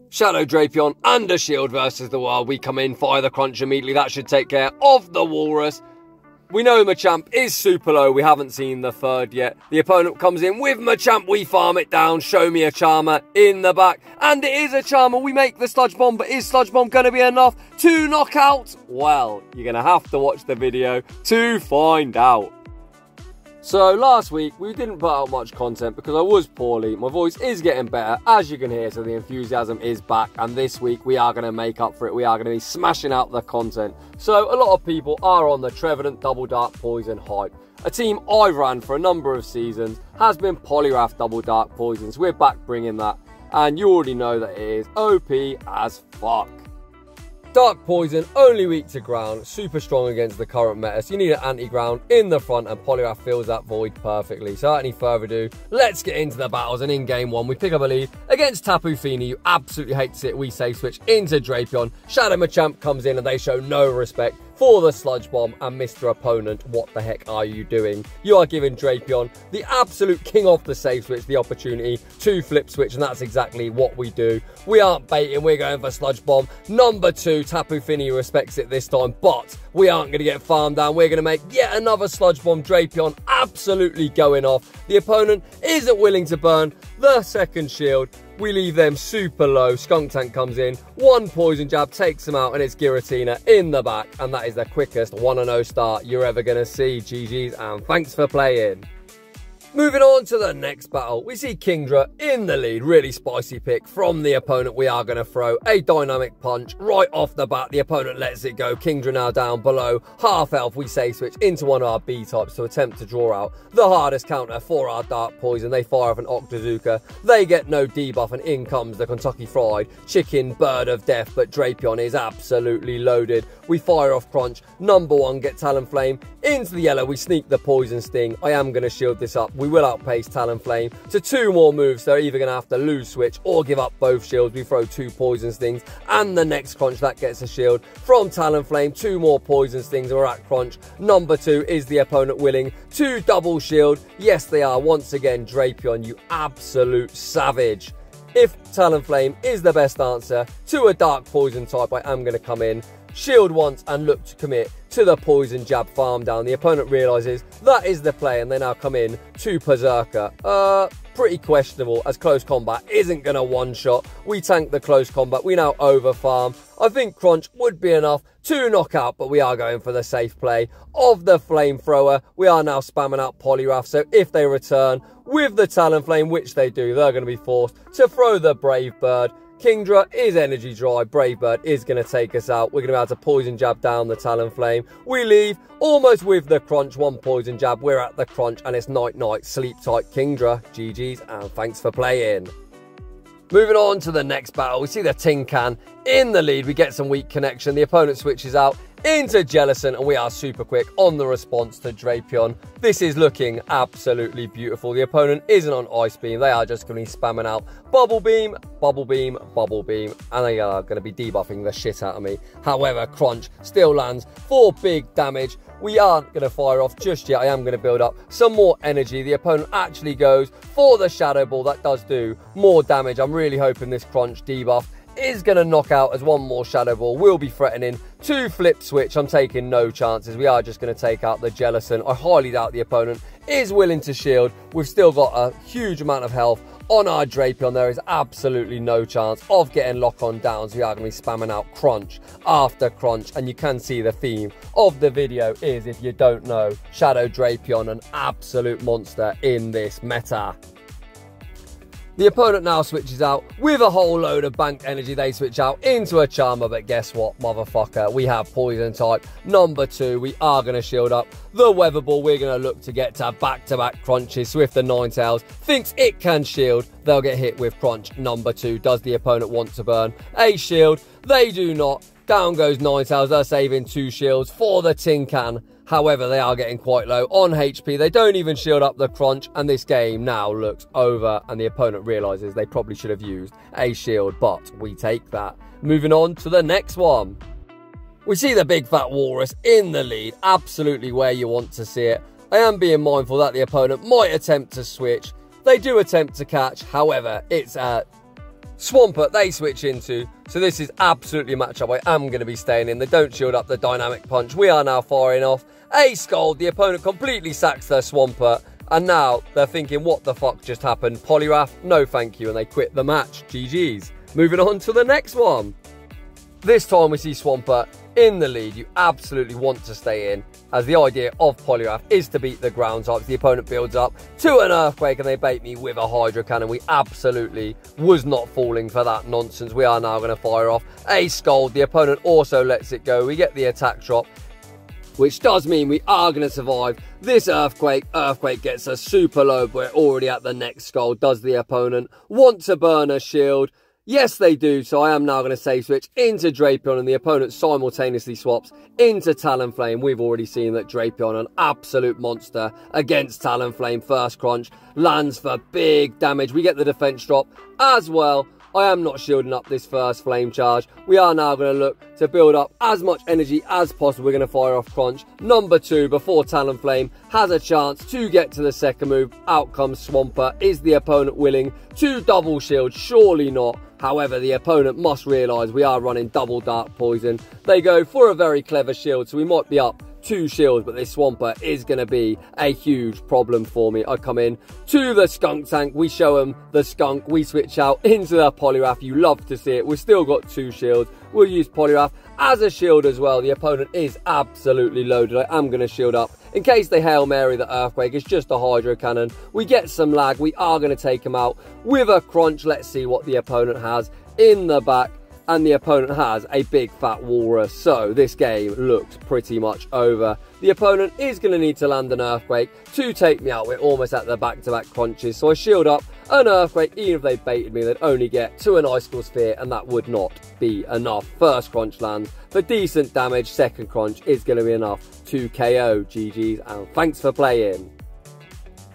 Shadow Drapion and a shield versus the wild. We come in, fire the crunch immediately. That should take care of the walrus. We know Machamp is super low. We haven't seen the third yet. The opponent comes in with Machamp. We farm it down. Show me a Charmer in the back. And it is a Charmer. We make the Sludge Bomb. But is Sludge Bomb going to be enough to knock out? Well, you're going to have to watch the video to find out. So last week we didn't put out much content because I was poorly. My voice is getting better, as you can hear, so the enthusiasm is back, and this week we are going to make up for it. We are going to be smashing out the content. So a lot of people are on the Trevenant Double Dark Poison hype. A team I've ran for a number of seasons has been Poliwrath Double Dark Poison, so we're back bringing that, and you already know that it is OP as fuck. Dark Poison, only weak to ground, super strong against the current meta, so you need an anti-ground in the front, and Poliwrath fills that void perfectly. So without any further ado, let's get into the battles, and in game one, we pick up a lead against Tapu Fini. You absolutely hate to see it. We save switch into Drapion. Shadow Machamp comes in, and they show no respect for the Sludge Bomb, and Mr. Opponent, what the heck are you doing? You are giving Drapion, the absolute king of the save switch, the opportunity to flip switch, and that's exactly what we do. We aren't baiting, we're going for Sludge Bomb. Number two, Tapu Fini respects it this time, but we aren't going to get farmed down. We're going to make yet another Sludge Bomb. Drapion absolutely going off. The opponent isn't willing to burn the second shield. We leave them super low. Skuntank comes in, one poison jab, takes them out, and it's Giratina in the back. And that is the quickest 1-0 start you're ever going to see. GG's, and thanks for playing. Moving on to the next battle, we see Kingdra in the lead. Really spicy pick from the opponent. We are going to throw a dynamic punch right off the bat. The opponent lets it go. Kingdra now down below half health. We save switch into one of our B types to attempt to draw out the hardest counter for our Dark Poison. They fire off an Octazooka. They get no debuff, and in comes the Kentucky Fried Chicken Bird of Death. But Drapion is absolutely loaded. We fire off Crunch. Number one, get Talonflame into the yellow. We sneak the Poison Sting. I am going to shield this up. We will outpace Talonflame to two more moves. They're either going to have to lose switch or give up both shields. We throw two Poison Stings, and the next Crunch, that gets a shield from Talonflame. Two more Poison Stings, and we're at Crunch. Number two, is the opponent willing to double shield? Yes, they are. Once again, Drapion, you absolute savage. If Talonflame is the best answer to a Dark Poison type, I am going to come in, shield once, and look to commit to the Poison Jab farm down. The opponent realises that is the play, and they now come in to Berserker. Pretty questionable, as close combat isn't going to one-shot. We tank the close combat. We now over-farm. I think Crunch would be enough to knock out, but we are going for the safe play of the Flamethrower. We are now spamming out Poliwrath, so if they return with the Talonflame, which they do, they're going to be forced to throw the Brave Bird. Kingdra is energy dry. Brave Bird is going to take us out. We're going to be able to Poison Jab down the Talonflame. We leave almost with the Crunch. One Poison Jab. We're at the Crunch, and it's night-night. Sleep tight, Kingdra. GG's, and thanks for playing. Moving on to the next battle, we see the Tin Can in the lead. We get some weak connection. The opponent switches out into Jellicent, and we are super quick on the response to Drapion. This is looking absolutely beautiful. The opponent isn't on Ice Beam. They are just going to be spamming out Bubble Beam, Bubble Beam, Bubble Beam, and they are going to be debuffing the shit out of me. However, Crunch still lands for big damage. We aren't going to fire off just yet. I am going to build up some more energy. The opponent actually goes for the Shadow Ball. That does do more damage. I'm really hoping this Crunch debuff is going to knock out, as one more Shadow Ball will be threatening to flip switch. I'm taking no chances. We are just going to take out the Jellicent. I highly doubt the opponent is willing to shield. We've still got a huge amount of health on our Drapion. There is absolutely no chance of getting lock-on downs. We are going to be spamming out Crunch after Crunch, and you can see the theme of the video is, if you don't know, Shadow Drapion, an absolute monster in this meta. The opponent now switches out with a whole load of banked energy. They switch out into a Charmer, but guess what, motherfucker? We have Poison type. Number two, we are going to shield up the Weather Ball. We're going to look to get to back-to-back Crunches. Swift and Ninetales thinks it can shield. They'll get hit with Crunch. Number two, does the opponent want to burn a shield? They do not. Down goes Ninetales. They're saving two shields for the Tin Can. However, they are getting quite low on HP. They don't even shield up the Crunch, and this game now looks over, and the opponent realises they probably should have used a shield, but we take that. Moving on to the next one. We see the big fat walrus in the lead, absolutely where you want to see it. I am being mindful that the opponent might attempt to switch. They do attempt to catch, however, it's Swampert, they switch into. So this is absolutely a matchup I am going to be staying in. They don't shield up the dynamic punch. We are now firing off a Scald. The opponent completely sacks their Swampert. And now they're thinking, what the fuck just happened? Poliwrath, no thank you. And they quit the match. GG's. Moving on to the next one. This time we see Swampert in the lead. You absolutely want to stay in, as the idea of Poliwrath is to beat the ground types. The opponent builds up to an Earthquake and they bait me with a Hydro Cannon. We absolutely was not falling for that nonsense. We are now going to fire off a Scald. The opponent also lets it go. We get the attack drop, which does mean we are going to survive this Earthquake. Earthquake gets us super low, but we're already at the next Scald. Does the opponent want to burn a shield? Yes, they do. So I am now going to safe switch into Drapion, and the opponent simultaneously swaps into Talonflame. We've already seen that Drapion, an absolute monster against Talonflame. First crunch lands for big damage. We get the defense drop as well. I am not shielding up this first flame charge. We are now going to look to build up as much energy as possible. We're going to fire off crunch number 2 before Talonflame has a chance to get to the second move. Out comes Swampert. Is the opponent willing to double shield? Surely not. However, the opponent must realise we are running double Dark Poison. They go for a very clever shield, so we might be up 2 shields, but this Swampert is going to be a huge problem for me. I come in to the Skuntank. We show him the Skunk. We switch out into the Poliwrath. You love to see it. We've still got 2 shields. We'll use Poliwrath as a shield as well. The opponent is absolutely loaded. I am going to shield up in case they Hail Mary the Earthquake. It's just a Hydro Cannon. We get some lag. We are going to take him out with a crunch. Let's see what the opponent has in the back. And the opponent has a big fat walrus. So this game looks pretty much over. The opponent is going to need to land an Earthquake to take me out. We're almost at the back-to-back crunches. So I shield up an Earthquake. Even if they baited me, they'd only get to an Icicle Sphere, and that would not be enough. First crunch lands for decent damage. Second crunch is going to be enough to KO. GG's, and thanks for playing.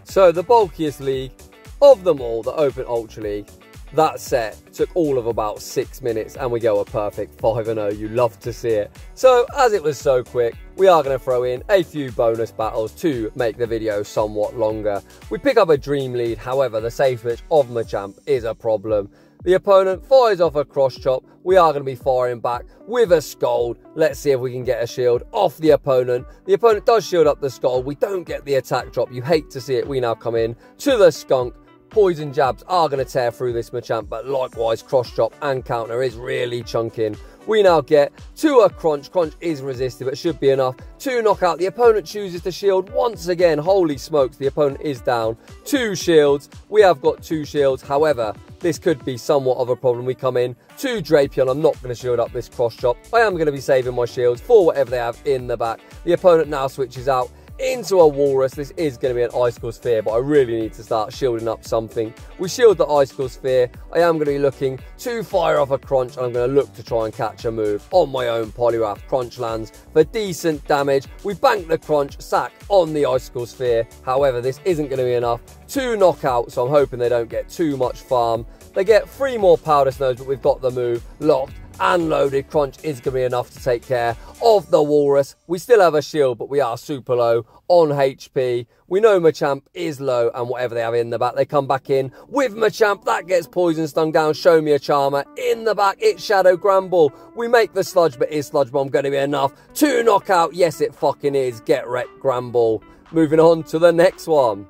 So the bulkiest league of them all, the Open Ultra League, that set took all of about 6 minutes, and we go a perfect 5-0. You love to see it. So as it was so quick, we are going to throw in a few bonus battles to make the video somewhat longer. We pick up a dream lead. However, the safe switch of Machamp is a problem. The opponent fires off a cross chop. We are going to be firing back with a Scald. Let's see if we can get a shield off the opponent. The opponent does shield up the Scald. We don't get the attack drop. You hate to see it. We now come in to the Skunk. Poison jabs are going to tear through this Machamp, but likewise cross chop and counter is really chunking. We now get to a crunch. Crunch is resisted, but should be enough to knock out. The opponent chooses to shield once again. Holy smokes, the opponent is down 2 shields. We have got 2 shields. However, this could be somewhat of a problem. We come in to Drapion. I'm not going to shield up this cross chop. I am going to be saving my shields for whatever they have in the back. The opponent now switches out into a walrus. This is going to be an Icicle Sphere, but I really need to start shielding up something. We shield the Icicle Sphere. I am going to be looking to fire off a crunch, and I'm going to look to try and catch a move on my own Poliwrath. Crunch lands for decent damage. We bank the crunch, sack on the Icicle Sphere. However, this isn't going to be enough to knock out, so I'm hoping they don't get too much farm. They get 3 more Powder Snows, but we've got the move locked and loaded. Crunch is going to be enough to take care of the walrus. We still have a shield, but we are super low on HP. We know Machamp is low, and whatever they have in the back, they come back in with Machamp. That gets poison stung down. Show me a charmer. In the back, it's Shadow Gramble. We make the sludge, but is Sludge Bomb going to be enough to knock out? Yes, it fucking is. Get wrecked, Gramble. Moving on to the next one.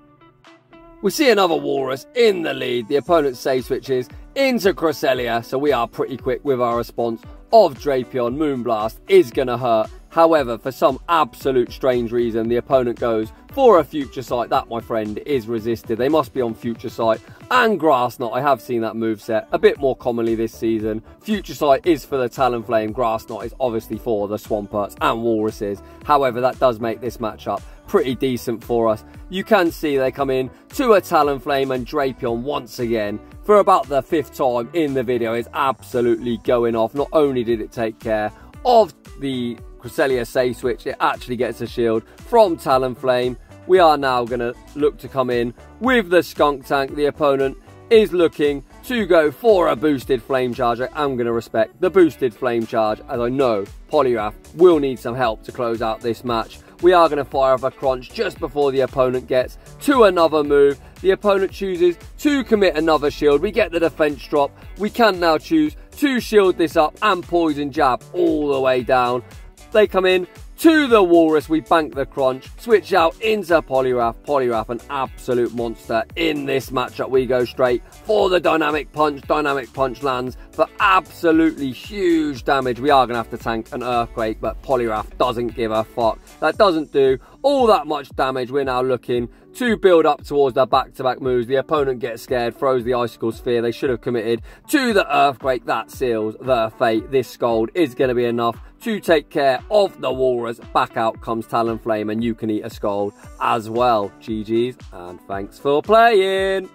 We see another walrus in the lead. The opponent save switches into Cresselia, so we are pretty quick with our response of Drapion. Moonblast is going to hurt. However, for some absolute strange reason, the opponent goes for a Future Sight. That, my friend, is resisted. They must be on Future Sight and Grass Knot. I have seen that moveset a bit more commonly this season. Future Sight is for the Talonflame. Grass Knot is obviously for the Swamperts and Walruses. However, that does make this matchup pretty decent for us. You can see they come in to a Talonflame, and Drapion once again, for about the 5th time in the video, is absolutely going off. Not only did it take care of the Cresselia safe switch, it actually gets a shield from Talonflame. We are now going to look to come in with the Skuntank. The opponent is looking to go for a boosted Flame Charge. I am going to respect the boosted Flame Charge, as I know Poliwrath will need some help to close out this match. We are going to fire off a crunch just before the opponent gets to another move. the opponent chooses to commit another shield. We get the defense drop. We can now choose to shield this up and poison jab all the way down. They come in to the Walrus, we bank the crunch, switch out into Poliwrath. Poliwrath, an absolute monster. In this matchup, we go straight for the dynamic punch. Dynamic punch lands for absolutely huge damage. We are going to have to tank an Earthquake, but Poliwrath doesn't give a fuck. That doesn't do all that much damage. We're now looking to build up towards their back-to-back moves. The opponent gets scared, throws the Icicle Sphere. They should have committed to the Earthquake. That seals their fate. This Scald is going to be enough to take care of the Walrus. Back out comes Talonflame, and you can eat a Scald as well. GG's, and thanks for playing.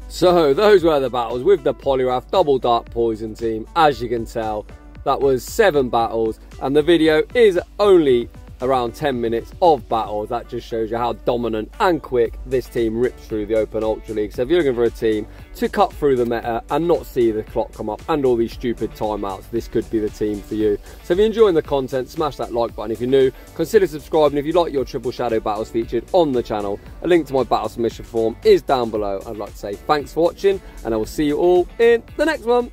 So, those were the battles with the Poliwrath Double Dark Poison team. As you can tell, that was 7 battles, and the video is only around 10 minutes of battles. That just shows you how dominant and quick this team rips through the Open Ultra League. So if you're looking for a team to cut through the meta and not see the clock come up and all these stupid timeouts, this could be the team for you. So if you're enjoying the content, smash that like button. If you're new, consider subscribing if you like your Triple Shadow battles featured on the channel. A link to my battle submission form is down below. I'd like to say thanks for watching, and I will see you all in the next one.